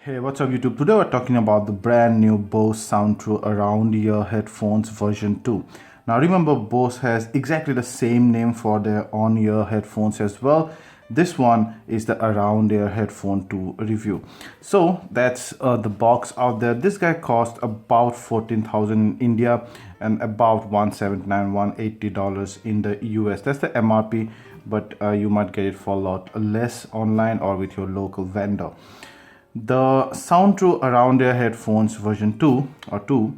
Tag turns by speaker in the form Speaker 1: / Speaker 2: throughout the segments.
Speaker 1: Hey, what's up YouTube? Today we're talking about the brand new BOSE Soundtrue around ear headphones version 2. Now remember, BOSE has exactly the same name for their on-ear headphones as well. This one is the around ear headphone 2 review. So that's the box out there. This guy cost about 14,000 in India and about $179, $180 in the US. That's the MRP, but you might get it for a lot less online or with your local vendor. The Soundtrue around ear headphones version 2 or 2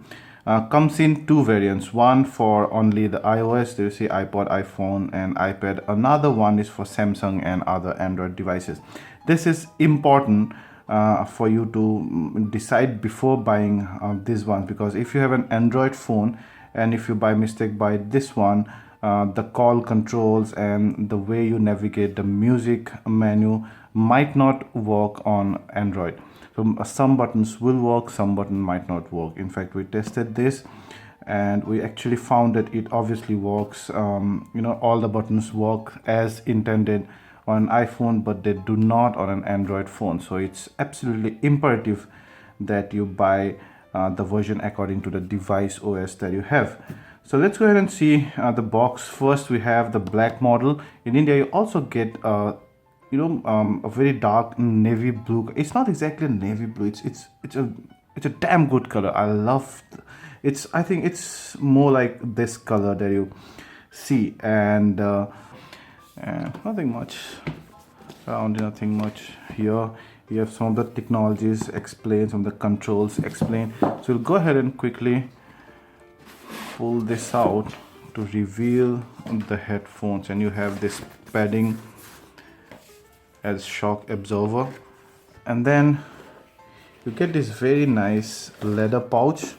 Speaker 1: comes in two variants. One for only the iOS, there you see iPod, iPhone and iPad. Another one is for Samsung and other Android devices. This is important for you to decide before buying this one, because if you have an Android phone and if you by mistake buy this one, the call controls and the way you navigate the music menu might not work on Android. So some buttons will work, some button might not work. In fact, we tested this and we actually found that it obviously works. All the buttons work as intended on an iPhone, but they do not on an Android phone. So it's absolutely imperative that you buy the version according to the device OS that you have. So let's go ahead and see the box. First, we have the black model. In India, you also get a very dark navy blue. It's not exactly a navy blue. It's a damn good color. I love it's. I think it's more like this color that you see, and nothing much around. Nothing much here. You have some of the technologies explained, some of the controls explained. So we'll go ahead and quickly pull this out to reveal the headphones, and you have this padding as shock absorber, and then you get this very nice leather pouch,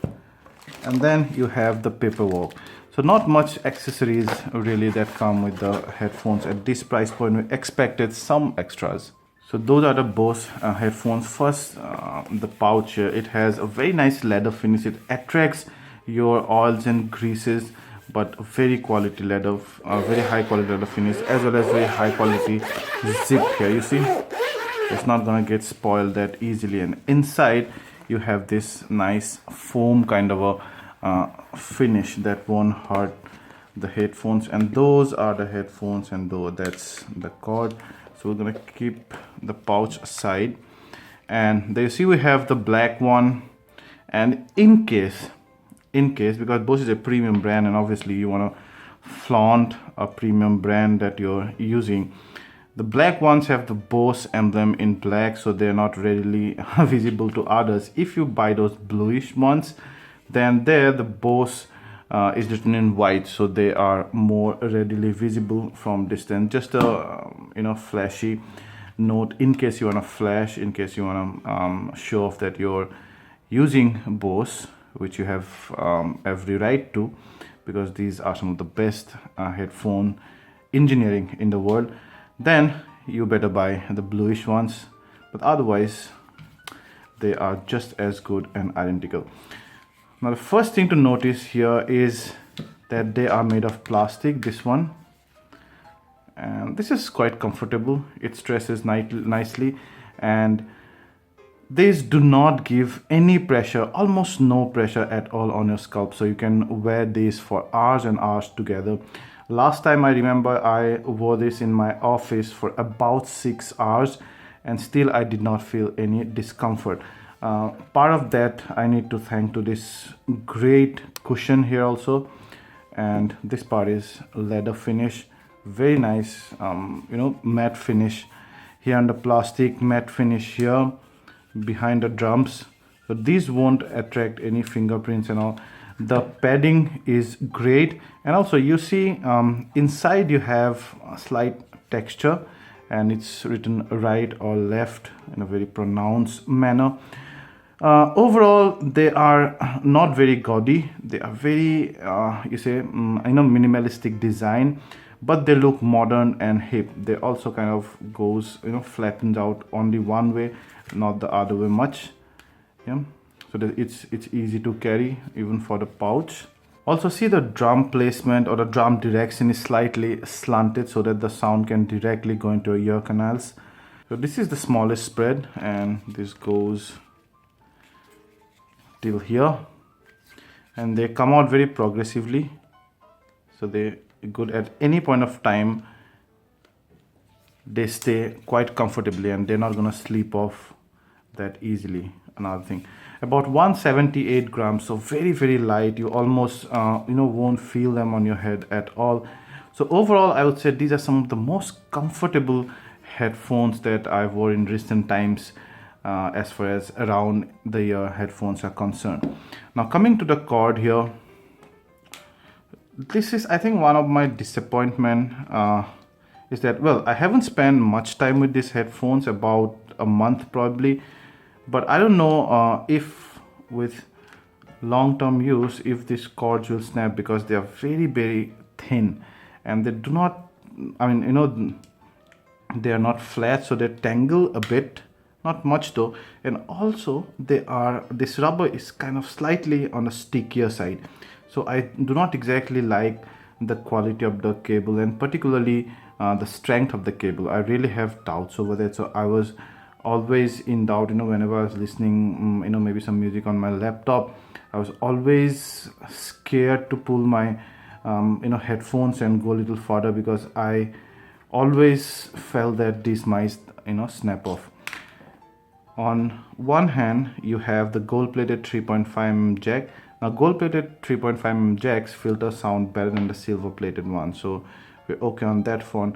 Speaker 1: and then you have the paperwork. So not much accessories really that come with the headphones. At this price point, we expected some extras. So those are the BOSE headphones. First, the pouch here, it has a very nice leather finish. It attracts your oils and greases, but very quality leather, very high quality leather finish, as well as very high quality zip here. You see, it's not gonna get spoiled that easily. And inside you have this nice foam kind of a finish that won't hurt the headphones. And those are the headphones, and that's the cord. So we're gonna keep the pouch aside, and there you see we have the black one. And in case, because BOSE is a premium brand, and obviously you want to flaunt a premium brand that you're using, the black ones have the BOSE emblem in black, so they're not readily visible to others. If you buy those bluish ones, then there the BOSE is written in white, so they are more readily visible from distance. Just a flashy note in case you want to flash, in case you want to show off that you're using BOSE, which you have every right to, because these are some of the best headphone engineering in the world. Then you better buy the bluish ones, but otherwise they are just as good and identical. Now the first thing to notice here is that they are made of plastic, this one, and this is quite comfortable. It stresses nicely, and these do not give any pressure, almost no pressure at all on your scalp, so you can wear these for hours and hours together. Last time I remember I wore this in my office for about 6 hours, and still I did not feel any discomfort. Part of that I need to thank to this great cushion here also, and this part is leather finish, very nice matte finish here on the plastic, matte finish here behind the drums, so these won't attract any fingerprints and all. The padding is great, and also you see inside you have a slight texture, and it's written right or left in a very pronounced manner. Overall, they are not very gaudy. They are very minimalistic design, but they look modern and hip. They also kind of goes flattens out only one way, not the other way much. Yeah, so that it's easy to carry even for the pouch. Also see the drum placement, or the drum direction is slightly slanted so that the sound can directly go into your ear canals. So this is the smallest spread, and this goes till here, and they come out very progressively, so they good at any point of time. They stay quite comfortably and they're not going to sleep off that easily. Another thing, about 178 grams, so very light. You almost won't feel them on your head at all. So overall, I would say these are some of the most comfortable headphones that I've worn in recent times, as far as around the ear headphones are concerned. Now coming to the cord here, this is, I think, one of my disappointment, is that, well, I haven't spent much time with these headphones, about a month probably, but I don't know if with long-term use if these cords will snap, because they are very thin and they do not, I mean, they are not flat, so they tangle a bit, not much though. And also this rubber is kind of slightly on the stickier side, so I do not exactly like the quality of the cable, and particularly the strength of the cable. I really have doubts over that, so I was always in doubt, whenever I was listening, maybe some music on my laptop. I was always scared to pull my headphones and go a little further, because I always felt that this might snap off. On one hand, you have the gold-plated 3.5mm jack. Now gold-plated 3.5mm jacks filter sound better than the silver-plated one, so we're okay on that front.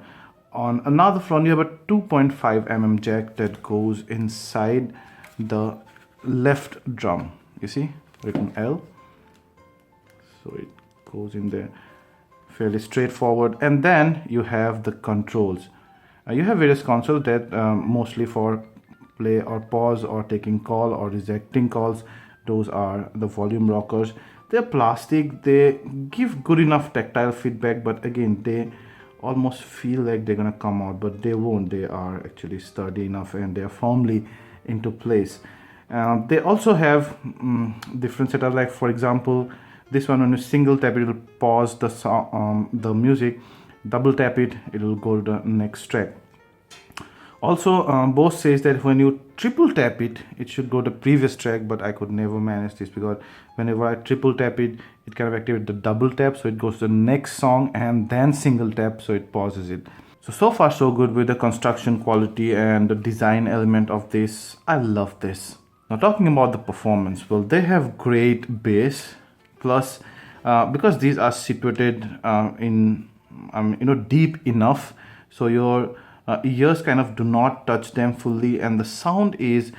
Speaker 1: On another front, you have a 2.5mm jack that goes inside the left drum. You see, written L, so it goes in there, fairly straightforward. And then you have the controls. You have various consoles that mostly for play or pause or taking call or rejecting calls. Those are the volume rockers. They're plastic, they give good enough tactile feedback, but again, they almost feel like they're gonna come out, but they won't. They are actually sturdy enough and they are firmly into place. They also have different setups, like for example, this one, when you single tap it, will pause the music. Double tap it, it will go to the next track. Also, BOSE says that when you triple tap it, it should go to the previous track, but I could never manage this, because whenever I triple tap it, it kind of activates the double tap, so it goes to the next song, and then single tap, so it pauses it. So far so good with the construction quality and the design element of this. I love this. Now talking about the performance, well, they have great bass, plus because these are situated in deep enough, so your ears kind of do not touch them fully, and the sound is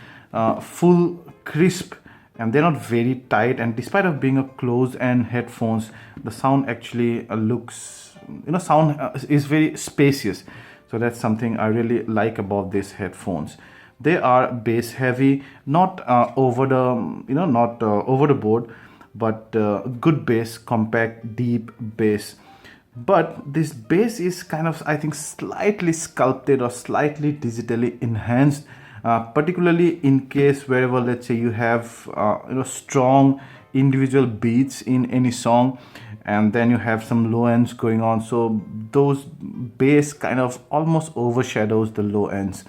Speaker 1: full, crisp, and they're not very tight. And despite of being a closed-end headphones, the sound actually looks, is very spacious. So that's something I really like about these headphones. They are bass heavy, not over the board, but good bass, compact, deep bass. But this bass is kind of, I think, slightly sculpted or slightly digitally enhanced, particularly in case wherever, let's say, you have strong individual beats in any song, and then you have some low ends going on, so those bass kind of almost overshadows the low ends.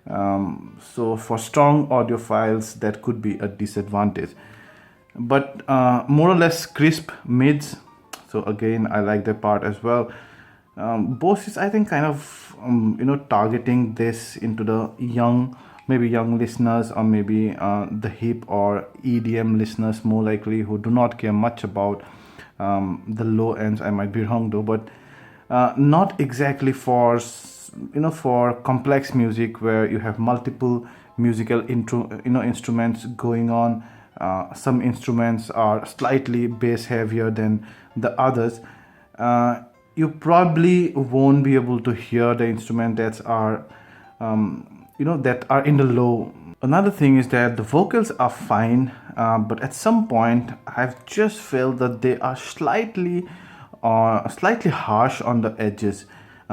Speaker 1: So for strong audiophiles, that could be a disadvantage. But more or less crisp mids, so again, I like that part as well. BOSE is, I think, kind of targeting this into the young listeners, or maybe the hip or EDM listeners, more likely, who do not care much about the low ends. I might be wrong though, but not exactly for complex music where you have multiple musical instruments going on. Some instruments are slightly bass heavier than the others. You probably won't be able to hear the instrument that are in the low. Another thing is that the vocals are fine, but at some point I've just felt that they are slightly harsh on the edges,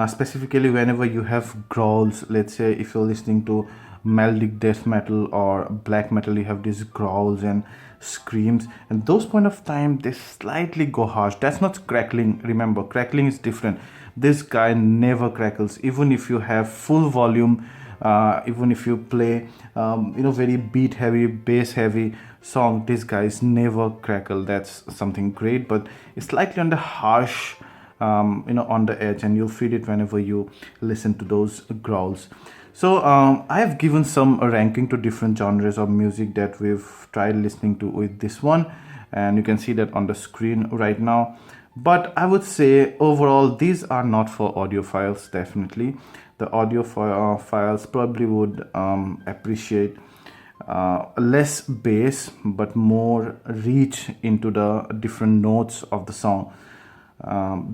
Speaker 1: specifically whenever you have growls. Let's say if you're listening to melodic death metal or black metal, you have these growls and screams, and those point of time they slightly go harsh. That's not crackling. Remember, crackling is different. This guy never crackles. Even if you have full volume, Even if you play very beat heavy, bass heavy song, these guys never crackle. That's something great, but it's slightly on the harsh, on the edge, and you'll feel it whenever you listen to those growls. So I have given some ranking to different genres of music that we've tried listening to with this one, and you can see that on the screen right now. But I would say overall these are not for audiophiles. Definitely the audiophiles probably would appreciate less bass but more reach into the different notes of the song.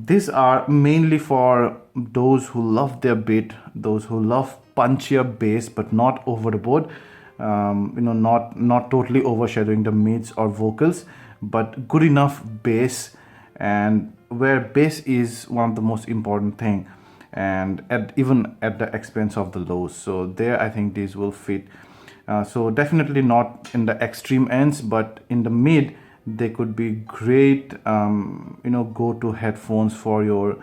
Speaker 1: These are mainly for those who love their beat, those who love punchier bass but not over the board. Not totally overshadowing the mids or vocals, but good enough bass, and where bass is one of the most important thing, and even at the expense of the lows. So there, I think these will fit. So definitely not in the extreme ends, but in the mid, they could be great, go-to headphones for your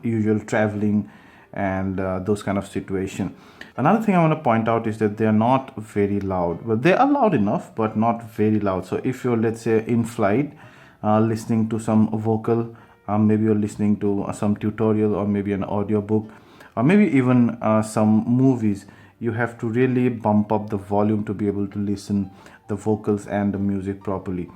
Speaker 1: usual traveling and those kind of situation. Another thing I want to point out is that they are not very loud. Well, they are loud enough, but not very loud. So if you're, let's say, in flight, listening to some vocal, maybe you're listening to some tutorial or maybe an audio book, or maybe even some movies, you have to really bump up the volume to be able to listen the vocals and the music properly.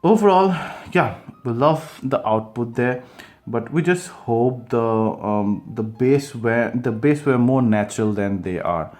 Speaker 1: Overall, yeah, we love the output there, but we just hope the bass were more natural than they are.